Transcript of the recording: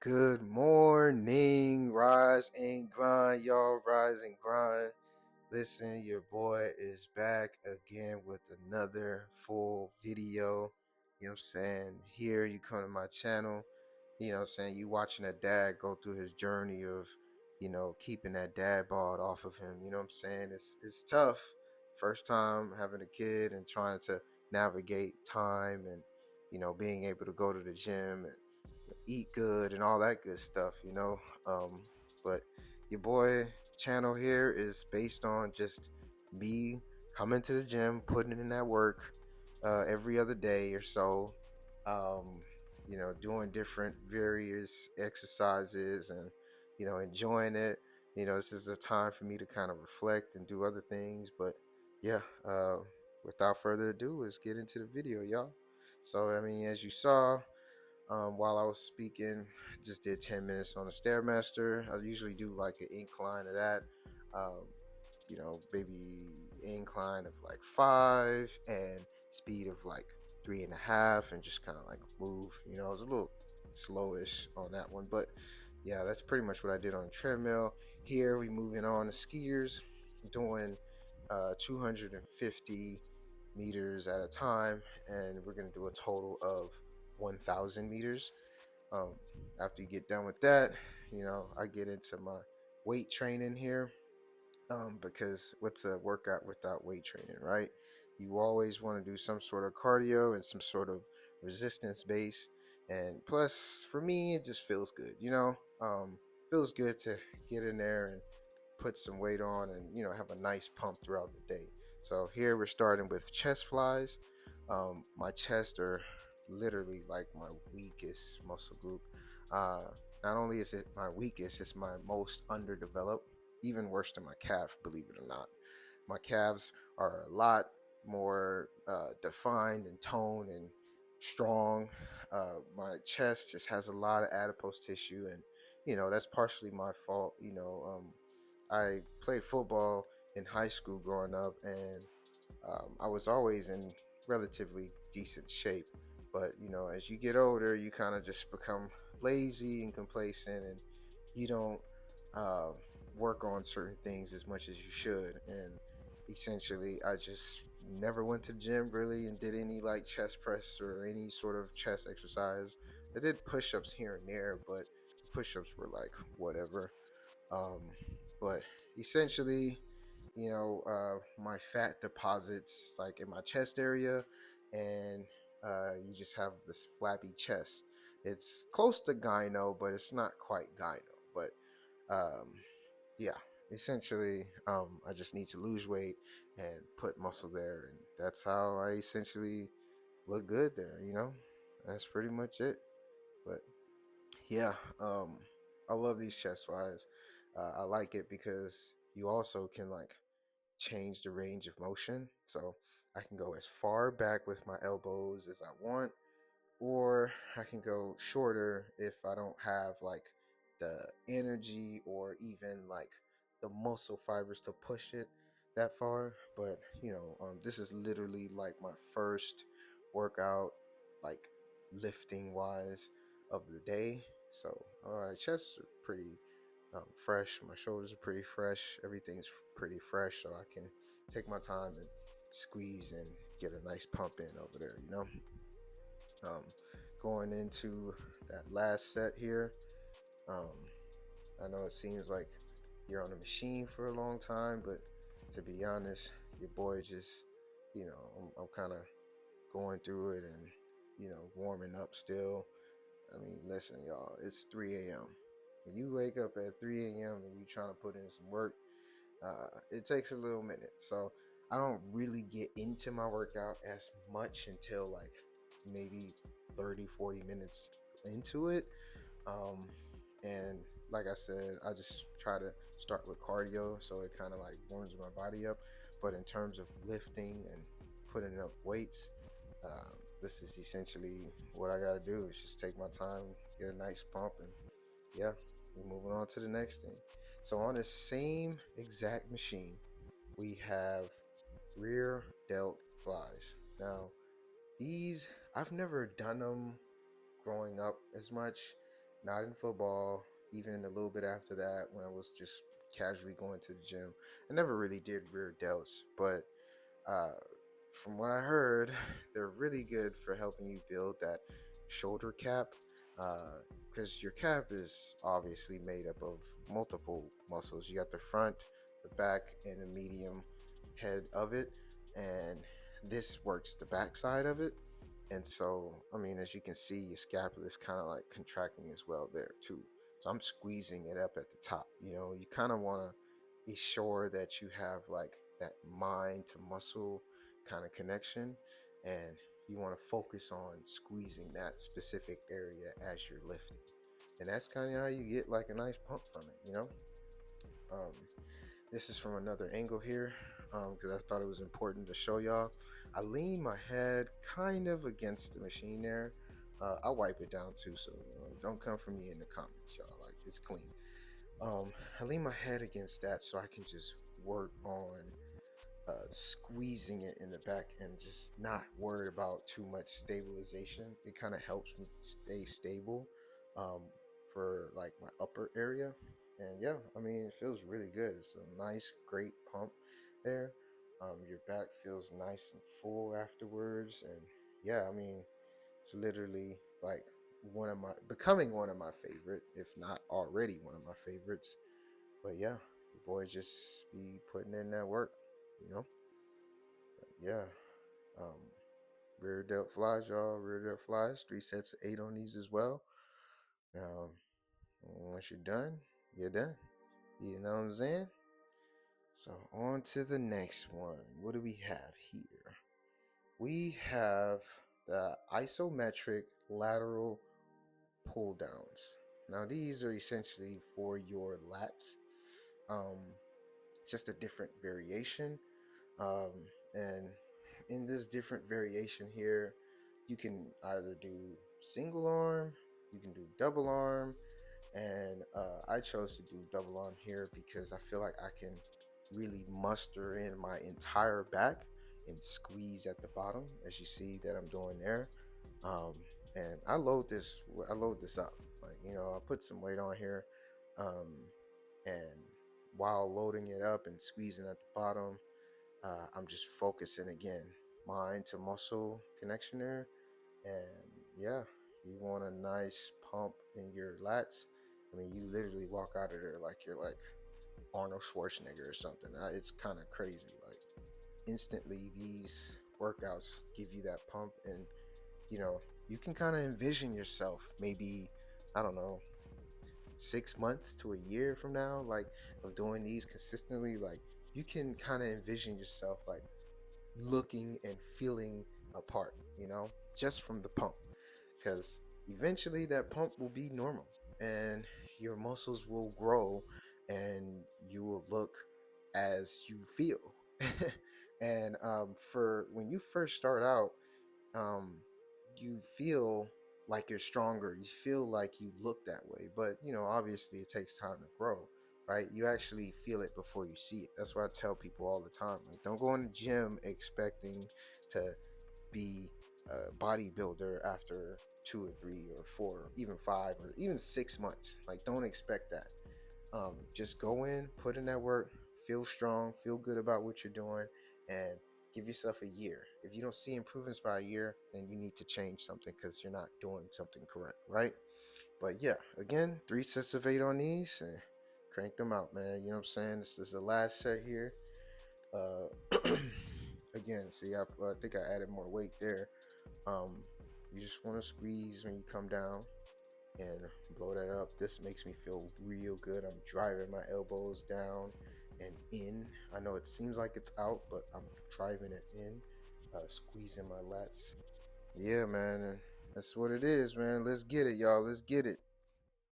Good morning, rise and grind, y'all. Rise and grind. Listen, your boy is back again with another full video. You know what I'm saying? Here you come to my channel. You know what I'm saying? You watching a dad go through his journey of, keeping that dad bod off of him. You know what I'm saying? It's tough. First time having a kid and trying to navigate time and, being able to go to the gym and eat good and all that good stuff. But your boy channel here is based on just me coming to the gym, putting in that work every other day or so. um, doing different various exercises and enjoying it. This is a time for me to kind of reflect and do other things. But yeah, without further ado, let's get into the video, y'all. So I mean, as you saw, while I was speaking, just did 10 minutes on the Stairmaster. I usually do like an incline of that. Um, maybe incline of like 5 and speed of like 3.5, and just kind of like move. I was a little slowish on that one, but yeah, that's pretty much what I did on the treadmill. Here we moving on to skiers, doing 250 meters at a time, and we're gonna do a total of 1,000 meters. um, After you get done with that, I get into my weight training here. Because what's a workout without weight training, right? You always want to do some sort of cardio and some sort of resistance base. And plus, for me, it just feels good, feels good to get in there and put some weight on and have a nice pump throughout the day. So here we're starting with chest flies. My chest are literally like my weakest muscle group. uh, Not only is it my weakest, it's my most underdeveloped, even worse than my calf, believe it or not. My calves are a lot more defined and toned and strong. My chest just has a lot of adipose tissue, and that's partially my fault. I played football in high school growing up, and I was always in relatively decent shape. But as you get older, you kind of just become lazy and complacent, and you don't uh, work on certain things as much as you should. And essentially, I just never went to the gym really and did any like chest press or any sort of chest exercise. I did push-ups here and there, but push-ups were like whatever. um, but essentially, my fat deposits like in my chest area, and you just have this flabby chest. It's close to gyno, but it's not quite gyno. But um, yeah, essentially, I just need to lose weight and put muscle there, and that's how I essentially look good there. That's pretty much it. But yeah, I love these chest flies. I like it because you also can like change the range of motion. So I can go as far back with my elbows as I want, or I can go shorter if I don't have like the energy or even like the muscle fibers to push it that far. But this is literally like my first workout, like lifting wise, of the day. So chests are pretty fresh. My shoulders are pretty fresh. Everything's pretty fresh, so I can take my time and squeeze and get a nice pump in over there. Um, Going into that last set here. Um, I know it seems like you're on a machine for a long time, but to be honest, your boy just, I'm kind of going through it and, warming up still. I mean, listen, y'all, it's 3 a.m. When you wake up at 3 a.m. and you trying to put in some work, it takes a little minute. So I don't really get into my workout as much until like maybe 30-40 minutes into it. um, and like I said, I just try to start with cardio so it kind of like warms my body up. But in terms of lifting and putting up weights, this is essentially what I gotta do, is just take my time, get a nice pump, and yeah, we're moving on to the next thing. So on the same exact machine, we have rear delt flies. Now, these, I've never done them growing up as much. not in football, even a little bit after that when I was just casually going to the gym. I never really did rear delts, but uh, from what I heard, they're really good for helping you build that shoulder cap. Because your cap is obviously made up of multiple muscles. You got the front, the back, and the medium head of it, and this works the back side of it. And so, I mean, as you can see, your scapula is kind of like contracting as well there too. So I'm squeezing it up at the top. You kind of want to ensure that you have like that mind to muscle kind of connection, and you want to focus on squeezing that specific area as you're lifting. And that's kind of how you get like a nice pump from it. Um, this is from another angle here because I thought it was important to show y'all. I lean my head kind of against the machine there. I wipe it down too, so don't come for me in the comments, y'all. Like, it's clean. I lean my head against that so I can just work on squeezing it in the back and just not worry about too much stabilization. It kind of helps me stay stable um, for like my upper area. And yeah, I mean, it feels really good. It's a nice, great pump there. Your back feels nice and full afterwards. And yeah, I mean, it's literally like becoming one of my favorite, if not already one of my favorites. But yeah, the boy just be putting in that work, you know? Yeah. Um, rear delt flies, y'all. Rear delt flies. 3 sets of 8 on these as well. Now, once you're done, you're done. You know what I'm saying? So on to the next one. What do we have here? We have the isometric lateral pull downs. Now these are essentially for your lats. Um, it's just a different variation. Um, and in this different variation here, you can either do single arm, you can do double arm, and I chose to do double arm here because I feel like I can really muster in my entire back and squeeze at the bottom, as you see that I'm doing there. Um, and I load this up, like, I put some weight on here, um, and while loading it up and squeezing at the bottom, I'm just focusing again, mind to muscle connection there. And yeah, you want a nice pump in your lats. I mean, you literally walk out of there like you're like Arnold Schwarzenegger or something. It's kind of crazy. Like, instantly, these workouts give you that pump, and you can kind of envision yourself maybe, I don't know, 6 months to a year from now, like, of doing these consistently. Like, you can kind of envision yourself like looking and feeling apart, just from the pump, because eventually that pump will be normal and your muscles will grow and you will look as you feel. And for when you first start out, um, you feel like you're stronger. You feel like you look that way, but obviously it takes time to grow, right? You actually feel it before you see it. That's what I tell people all the time. Like, don't go in the gym expecting to be a bodybuilder after 2 or 3 or 4, even 5 or even 6 months. Like, don't expect that. Just go in, put in that work, feel strong, feel good about what you're doing, and give yourself a year. If you don't see improvements by a year, then you need to change something because you're not doing something correct, right? But yeah, again, 3 sets of 8 on these and crank them out, man. You know what I'm saying? This is the last set here. Again, see, I think I added more weight there. You just want to squeeze when you come down and blow that up. This makes me feel real good. I'm driving my elbows down and in. I know it seems like it's out, but I'm driving it in, squeezing my lats. Yeah, man, that's what it is, man. Let's get it, y'all. Let's get it.